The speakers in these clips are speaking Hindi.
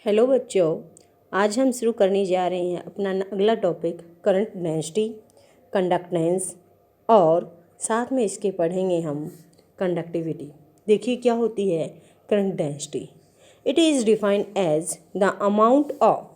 हेलो बच्चों, आज हम शुरू करने जा रहे हैं अपना अगला टॉपिक करंट डेंसिटी, कंडक्टेंस और साथ में इसके पढ़ेंगे हम कंडक्टिविटी। देखिए क्या होती है current density. It is defined as the amount of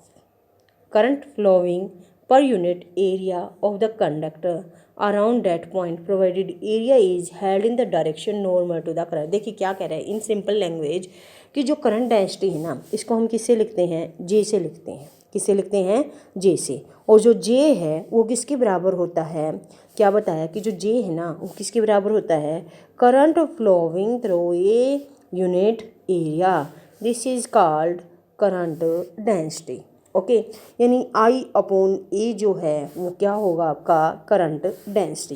current flowing per unit area of the conductor around that point provided area is held in the direction normal to the current। देखिए क्या कह रहा है इन सिंपल लैंग्वेज कि जो करंट डेंसिटी है ना, इसको हम किससे लिखते हैं? जे से लिखते हैं। किससे लिखते हैं? जे से। और जो जे है वो किसके बराबर होता है? क्या बताया कि जो जे है ना वो किसके बराबर होता है? Current flowing through a unit area. This is called current density. Okay, यानी आई अपॉन ए जो है वो क्या होगा? आपका करंट डेंसिटी।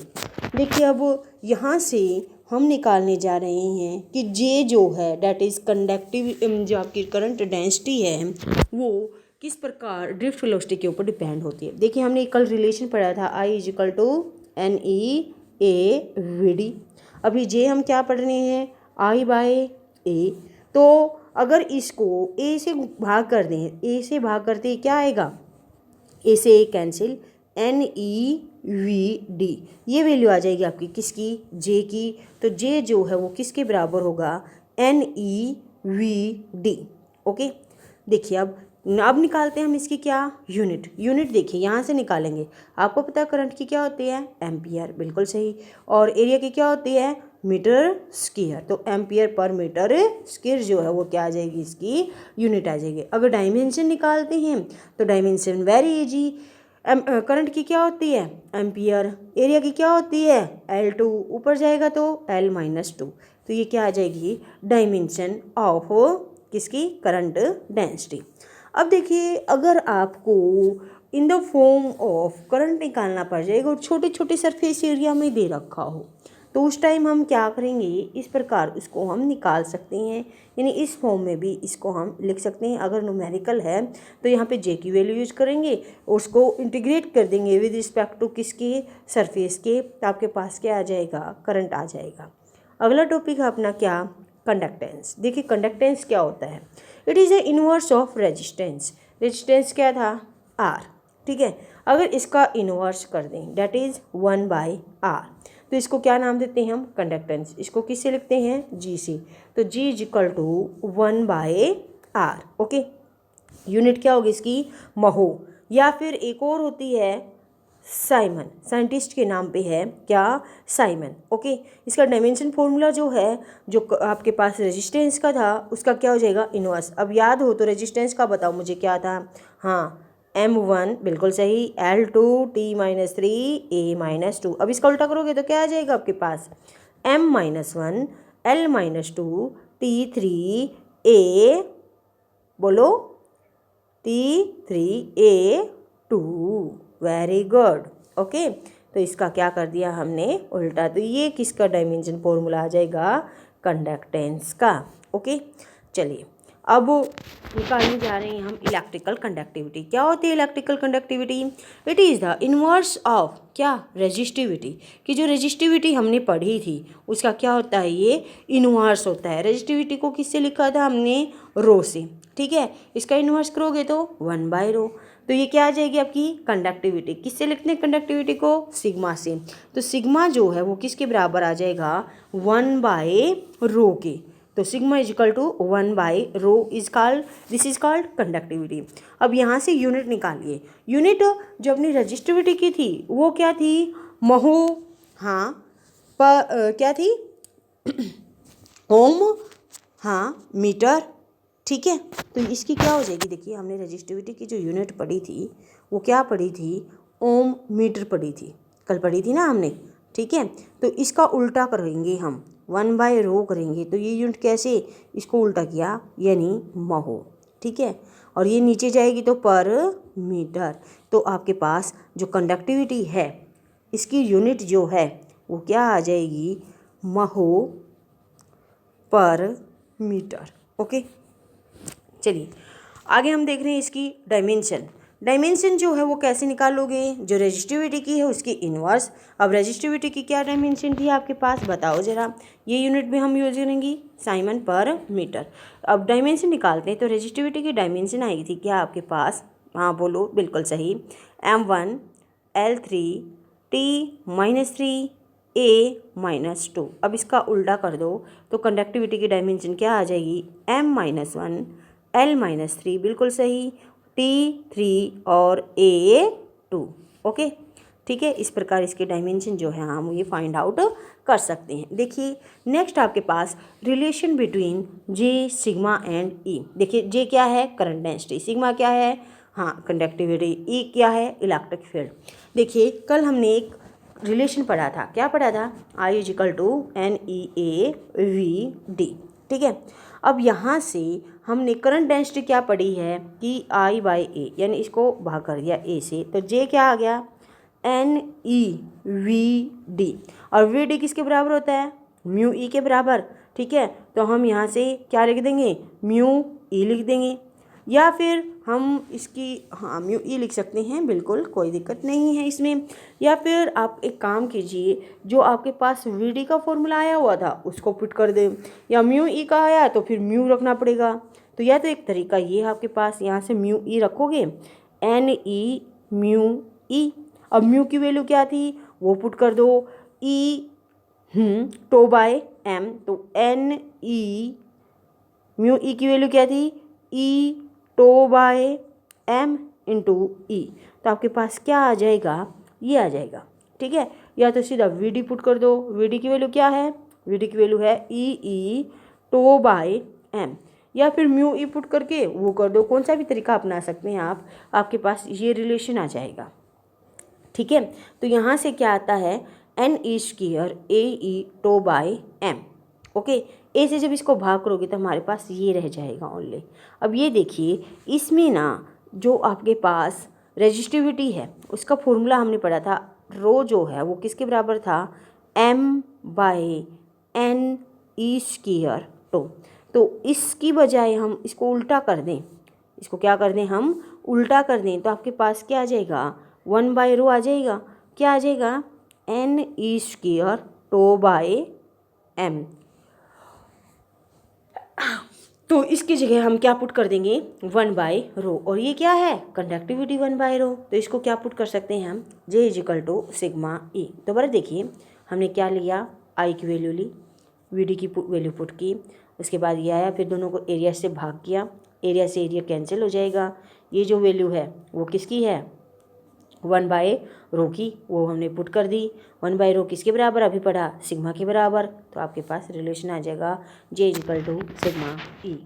देखिए अब यहाँ से हम निकालने जा रहे हैं कि जे जो है डैट इज़ कंडक्टिव, जो आपकी करंट डेंसिटी है वो किस प्रकार ड्रिफ्ट वेलोसिटी के ऊपर डिपेंड होती है। देखिए हमने कल रिलेशन पढ़ा था I is equal to n e A v d. अभी जे हम क्या पढ़ रहे हैं? I by A. तो अगर इसको ए से भाग कर दें, ए से भाग करते क्या आएगा? ए से A cancel, n E V d ये वैल्यू आ जाएगी आपकी किसकी? जे की। तो जे जो है वो किसके बराबर होगा? N E V D. Okay, देखिए अब निकालते हैं हम इसकी क्या? यूनिट देखिए यहाँ से निकालेंगे। आपको पता है करंट की क्या होती है? एम्पियर, बिल्कुल सही। और एरिया की क्या होती है? Metre square. तो एम्पियर पर मीटर स्क्वायर जो है वो क्या आ जाएगी? इसकी यूनिट आ जाएगी। अगर डायमेंशन निकालते हैं तो डायमेंशन वेरी इजी। करंट की क्या होती है? एम्पियर। एरिया की क्या होती है? L2। ऊपर जाएगा तो L-2। तो ये क्या आ जाएगी? डायमेंशन ऑफ किसकी? Current density. अब देखिए अगर आपको in the form of current निकालना पड़ जाएगा और छोटे छोटे सरफेस एरिया में दे रखा हो तो उस टाइम हम क्या करेंगे? इस प्रकार उसको हम निकाल सकते हैं, यानी इस फॉर्म में भी इसको हम लिख सकते हैं। अगर न्यूमेरिकल है तो यहाँ पे जे की वैल्यू यूज करेंगे और उसको इंटीग्रेट कर देंगे विद रिस्पेक्ट टू किसके? सरफेस के। तो आपके पास क्या आ जाएगा? करंट आ जाएगा। अगला टॉपिक है अपना क्या? कंडक्टेंस। देखिए कंडक्टेंस क्या होता है? It is A inverse of resistance. Resistance क्या था? आर। ठीक है, अगर इसका इनवर्स कर दें डैट इज़ 1/r तो इसको क्या नाम देते हैं हम? कंडक्टेंस। इसको किससे लिखते हैं? जी से। तो G is equal to 1/r। Okay, unit क्या होगी इसकी? महो। या फिर एक और होती है साइमन, साइंटिस्ट के नाम पे है क्या? साइमन। ओके, इसका डायमेंशन फॉर्मूला जो है जो आपके पास रेजिस्टेंस का था उसका क्या हो जाएगा? इनवर्स। अब याद हो तो रेजिस्टेंस का बताओ मुझे क्या था? हाँ, M1, बिल्कुल सही। L2 T-3 A-2। अब इसका उल्टा करोगे तो क्या आ जाएगा आपके पास? M-1 L-2 T3 A, बोलो, T3A2। Very good. ओके, तो इसका क्या कर दिया हमने? उल्टा। तो ये किसका डायमेंशन फॉर्मूला आ जाएगा? कंडक्टेंस का। ओके, चलिए अब निकालने जा रहे हैं हम इलेक्ट्रिकल कंडक्टिविटी। क्या होती है electrical conductivity? It is the inverse of क्या? रेजिस्टिविटी। कि जो रेजिस्टिविटी हमने पढ़ी थी उसका क्या होता है? ये इनवर्स होता है। रेजिस्टिविटी को किससे लिखा था हमने? रो से। ठीक है, इसका इनवर्स करोगे तो 1/रो। तो ये क्या आ जाएगी आपकी? कंडक्टिविटी। किससे लिखते हैं कंडक्टिविटी को? सिग्मा से। तो सिग्मा जो है वो किसके बराबर आ जाएगा? 1/रो के। तो सिग्मा इज इक्वल टू 1/रो is called, this is called conductivity. अब यहाँ से यूनिट निकालिए। यूनिट जो अपनी रजिस्टिविटी की थी वो क्या थी? महो। हाँ, क्या थी? ओम। हाँ, मीटर। ठीक है, तो इसकी क्या हो जाएगी? देखिए हमने रजिस्टिविटी की जो यूनिट पढ़ी थी वो क्या पढ़ी थी? ओम मीटर पढ़ी थी, कल पढ़ी थी ना हमने। ठीक है, तो इसका उल्टा करेंगे हम, 1/रो करेंगे। तो ये यूनिट कैसे? इसको उल्टा किया यानी महो। ठीक है, और ये नीचे जाएगी तो पर मीटर। तो आपके पास जो कंडक्टिविटी है इसकी यूनिट जो है वो क्या आ जाएगी? महो पर मीटर। ओके, चलिए आगे हम देख रहे हैं इसकी डायमेंशन। डायमेंशन जो है वो कैसे निकालोगे, जो रेजिस्टिविटी की है उसकी इनवर्स। अब रेजिस्टिविटी की क्या डायमेंशन थी आपके पास, बताओ ज़रा। ये यूनिट में हम यूज करेंगी साइमन पर मीटर। अब डायमेंशन निकालते हैं तो रेजिस्टिविटी की डायमेंशन आई थी क्या आपके पास, हाँ बोलो बिल्कुल सही, M1 L3 T-3 A-2। अब इसका उल्टा कर दो तो कंडक्टिविटी की डायमेंशन क्या आ जाएगी, M-1 L-3, बिल्कुल सही, T3 और A2। ओके ठीक है, इस प्रकार इसके डायमेंशन जो है हम ये फाइंड आउट कर सकते हैं। देखिए नेक्स्ट आपके पास relation between J, sigma and E। देखिए J क्या है, करंट डेंसिटी, सिग्मा क्या है, हाँ कंडक्टिविटी, E क्या है, इलेक्ट्रिक फील्ड। देखिए कल हमने एक रिलेशन पढ़ा था, क्या पढ़ा था, I=NEA/VD, ठीक है। अब यहाँ से हमने करंट डेंसिटी क्या पढ़ी है कि I/A, यानी इसको भाग कर दिया A से, तो J क्या आ गया, NEVD, और VD किसके बराबर होता है, म्यू E के बराबर, ठीक है। तो हम यहाँ से क्या लिख देंगे, म्यू E लिख देंगे, या फिर हम इसकी हाँ म्यू E लिख सकते हैं, बिल्कुल कोई दिक्कत नहीं है इसमें। या फिर आप एक काम कीजिए, जो आपके पास VD का फॉर्मूला आया हुआ था उसको पुट कर दें, या म्यू E का आया तो फिर म्यू रखना पड़ेगा। तो या तो एक तरीका ये है आपके पास, यहाँ से म्यू E रखोगे, NE म्यू E। अब म्यू की वैल्यू क्या थी वो पुट कर दो, E τ/m, तो NE म्यू E की वैल्यू क्या थी, E τ/m इंटू E। तो आपके पास क्या आ जाएगा, ये आ जाएगा, ठीक है। या तो सीधा VD पुट कर दो, VD की वैल्यू क्या है, VD की वैल्यू है E τ/m, या फिर म्यू E पुट करके वो कर दो, कौन सा भी तरीका अपना सकते हैं आप, आपके पास ये रिलेशन आ जाएगा, ठीक है। तो यहाँ से क्या आता है, NE² AE τ/m, ओके। ए से जब इसको भाग करोगे तो हमारे पास ये रह जाएगा ओनली। अब ये देखिए इसमें ना जो आपके पास रेजिस्टिविटी है उसका फॉर्मूला हमने पढ़ा था, रो जो है वो किसके बराबर था, M/NE²। तो इसकी बजाय हम इसको उल्टा कर दें, इसको क्या कर दें, हम उल्टा कर दें, तो आपके पास क्या आ जाएगा, 1/रो आ जाएगा, क्या आ जाएगा, NE² τ/m। तो इसकी जगह हम क्या पुट कर देंगे, 1/रो, और ये क्या है, कंडक्टिविटी 1/रो। तो इसको क्या पुट कर सकते हैं हम, J=σE। दोबारा देखिए हमने क्या लिया, I की वैल्यू ली, VD की वैल्यू पुट की, उसके बाद ये आया, फिर दोनों को एरिया से भाग किया, एरिया से एरिया कैंसिल हो जाएगा, ये जो वैल्यू है वो किसकी है, 1/रो की, वो हमने पुट कर दी। 1/रो किसके बराबर अभी पढ़ा, सिग्मा के बराबर, तो आपके पास रिलेशन आ जाएगा J=σE।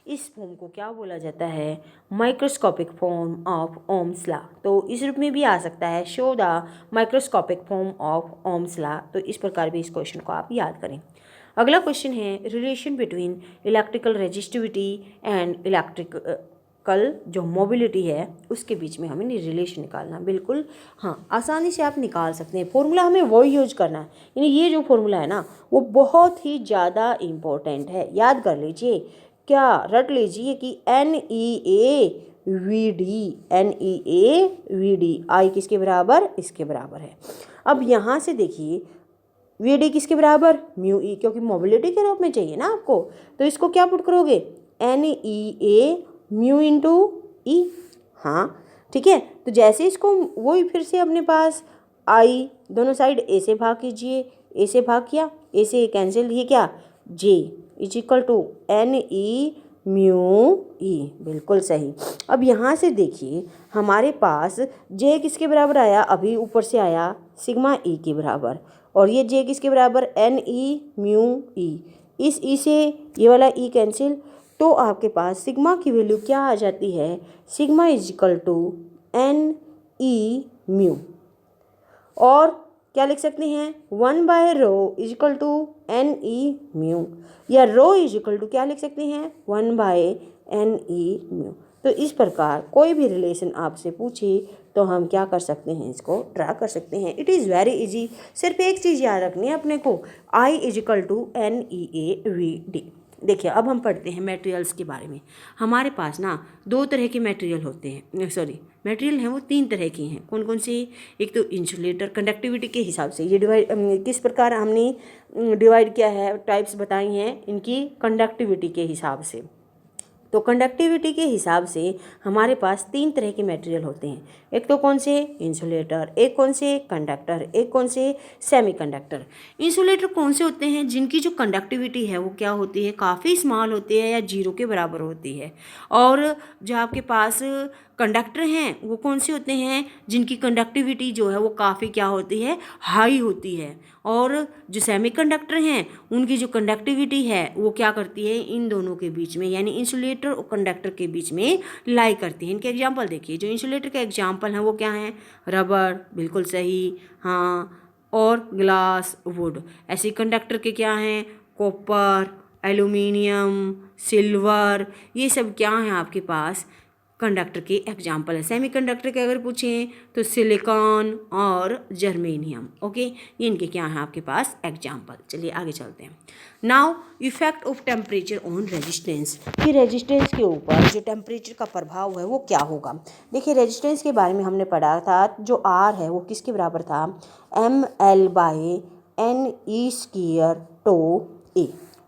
इस फॉर्म को क्या बोला जाता है, microscopic form of Ohm's law. तो इस रूप में भी आ सकता है, show the microscopic form of Ohm's law. तो इस प्रकार भी इस क्वेश्चन को आप याद करें। अगला क्वेश्चन है relation between electrical resistivity and electrical जो मोबिलिटी है उसके बीच में हमें रिलेशन निकालना। बिल्कुल हाँ, आसानी से आप निकाल सकते हैं, फॉर्मूला हमें वही यूज करना है, यानी ये जो फॉर्मूला है ना वो बहुत ही ज़्यादा इम्पोर्टेंट है, याद कर लीजिए, क्या रट लीजिए कि NEA/VD आई किसके बराबर, इसके बराबर है। अब यहाँ से देखिए VD किसके बराबर, म्यू E, क्योंकि मोबिलिटी के रूप में चाहिए ना आपको, तो इसको क्या पुट करोगे, NEA म्यू इंटू E, हाँ ठीक है। तो जैसे इसको वही फिर से अपने पास I दोनों साइड A से भाग कीजिए, A से भाग किया, A से कैंसिल, ये क्या, J=NE म्यू E, बिल्कुल सही। अब यहाँ से देखिए हमारे पास J किसके बराबर आया, अभी ऊपर से आया सिग्मा E के बराबर, और ये J किसके बराबर, NE म्यू E, इस E से ये वाला E कैंसिल, तो आपके पास सिग्मा की वैल्यू क्या आ जाती है, σ=NE म्यू, और क्या लिख सकते हैं, 1/रो NE म्यू, या रो क्या लिख सकते हैं, 1/NE म्यू। तो इस प्रकार कोई भी रिलेशन आपसे पूछे तो हम क्या कर सकते हैं, इसको ड्रा कर सकते हैं। इट इज़ वेरी इजी, सिर्फ एक चीज़ याद रखनी है अपने को, I=NEA/VD। देखिए अब हम पढ़ते हैं मटेरियल्स के बारे में। हमारे पास ना दो तरह के मटेरियल होते हैं, मटेरियल हैं वो तीन तरह के हैं। कौन कौन से? एक तो इंसुलेटर, कंडक्टिविटी के हिसाब से ये डिवाइड किस प्रकार हमने डिवाइड किया है, टाइप्स बताई हैं इनकी कंडक्टिविटी के हिसाब से। तो कंडक्टिविटी के हिसाब से हमारे पास तीन तरह के मटेरियल होते हैं। एक तो कौन से? इंसुलेटर, एक कौन से? कंडक्टर, एक कौन से? सेमीकंडक्टर। इंसुलेटर कौन से होते हैं? जिनकी जो कंडक्टिविटी है वो क्या होती है? काफ़ी स्मॉल होती है या जीरो के बराबर होती है। और जो आपके पास कंडक्टर हैं वो कौन से होते हैं? जिनकी कंडक्टिविटी जो है वो काफ़ी क्या होती है? हाई होती है। और जो सेमीकंडक्टर हैं उनकी जो कंडक्टिविटी है वो क्या करती है? इन दोनों के बीच में, यानी इंसुलेटर और कंडक्टर के बीच में लाई करती है। इनके एग्जांपल देखिए, जो इंसुलेटर के एग्जांपल हैं वो क्या हैं? रबर, बिल्कुल सही, हाँ, और ग्लास, वुड। ऐसे कंडक्टर के क्या हैं? कॉपर, एल्यूमिनियम, सिल्वर, ये सब क्या हैं आपके पास? कंडक्टर के एग्जाम्पल है। सेमीकंडक्टर के अगर पूछें तो सिलिकॉन और जर्मेनियम। ओके, ये इनके क्या हैं आपके पास? एग्जाम्पल। चलिए आगे चलते हैं। Now effect of temperature on resistance, कि रेजिस्टेंस के ऊपर जो टेम्परेचर का प्रभाव है वो क्या होगा। देखिए रेजिस्टेंस के बारे में हमने पढ़ा था, जो आर है वो किसके बराबर था? ml/ne²/.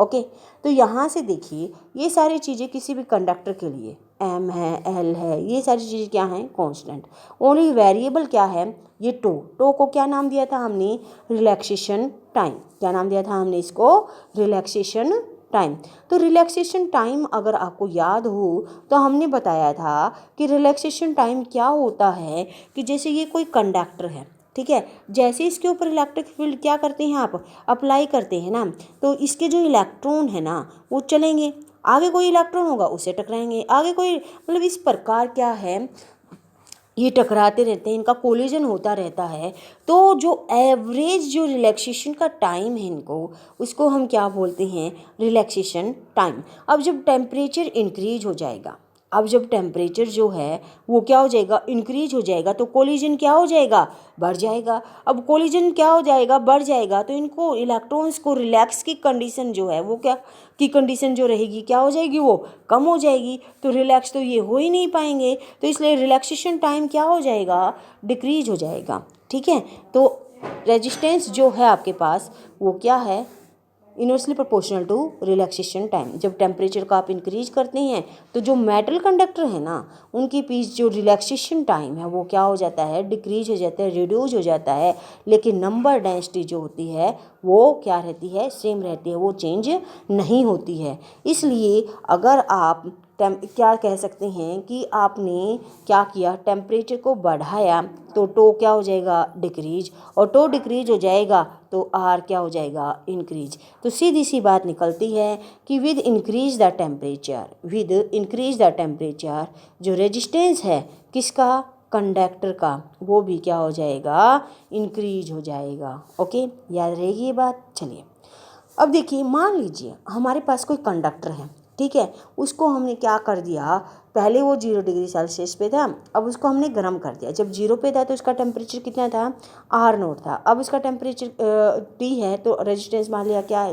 ओके, तो यहाँ से देखिए ये सारी चीज़ें किसी भी कंडक्टर के लिए एम है, एल है, ये सारी चीज़ें क्या हैं? कांस्टेंट। ओनली वेरिएबल क्या है? ये टो को क्या नाम दिया था हमने? Relaxation time. क्या नाम दिया था हमने इसको? Relaxation time. तो रिलैक्सेशन टाइम अगर आपको याद हो तो हमने बताया था कि रिलैक्सेशन टाइम क्या होता है, कि जैसे ये कोई कंडक्टर है, ठीक है, जैसे इसके ऊपर इलेक्ट्रिक फील्ड क्या करते हैं आप? अप्लाई करते हैं ना, तो इसके जो इलेक्ट्रॉन है ना वो चलेंगे, आगे कोई इलेक्ट्रॉन होगा उससे टकराएंगे, आगे कोई, मतलब इस प्रकार क्या है, ये टकराते रहते हैं, इनका कोलिजन होता रहता है। तो जो एवरेज जो रिलैक्सेशन का टाइम है इनको, उसको हम क्या बोलते हैं? Relaxation time. अब जब टेम्परेचर इंक्रीज हो जाएगा, अब जब टेम्परेचर जो है वो क्या हो जाएगा? इंक्रीज हो जाएगा, तो कोलिजन क्या हो जाएगा? बढ़ जाएगा। अब कोलिजन क्या हो जाएगा? बढ़ जाएगा, तो इनको इलेक्ट्रॉन्स को रिलैक्स की कंडीशन जो है वो क्या की कंडीशन जो रहेगी, क्या हो जाएगी? वो कम हो जाएगी। तो रिलैक्स तो ये हो ही नहीं पाएंगे, तो इसलिए रिलैक्सेशन टाइम क्या हो जाएगा? डिक्रीज हो जाएगा। ठीक है, तो रेजिस्टेंस जो है आपके पास वो क्या है? Inversely proportional to relaxation time. जब टेम्परेचर को आप इंक्रीज करते हैं तो जो मेटल कंडक्टर है ना उनके बीच जो रिलैक्सेशन टाइम है वो क्या हो जाता है? डिक्रीज हो जाता है, रिड्यूस हो जाता है। लेकिन नंबर डेंसिटी जो होती है वो क्या रहती है? सेम रहती है, वो चेंज नहीं होती है। इसलिए अगर आप क्या कह सकते हैं कि आपने क्या किया? टेम्परेचर को बढ़ाया तो टो क्या हो जाएगा? डिक्रीज, और टो डिक्रीज हो जाएगा तो आर क्या हो जाएगा? इंक्रीज। तो सीधी सी बात निकलती है कि विद इंक्रीज द टेम्परेचर जो रेजिस्टेंस है किसका? कंडक्टर का, वो भी क्या हो जाएगा? इंक्रीज हो जाएगा। ओके, याद रहेगी ये बात। चलिए अब देखिए, मान लीजिए हमारे पास कोई कंडक्टर है, ठीक है, उसको हमने क्या कर दिया? पहले वो 0 डिग्री सेल्सियस पे था, अब उसको हमने गर्म कर दिया। जब 0 पे था तो उसका टेम्परेचर कितना था? R0 था। अब उसका टेम्परेचर T है, तो रेजिस्टेंस मान लिया क्या है?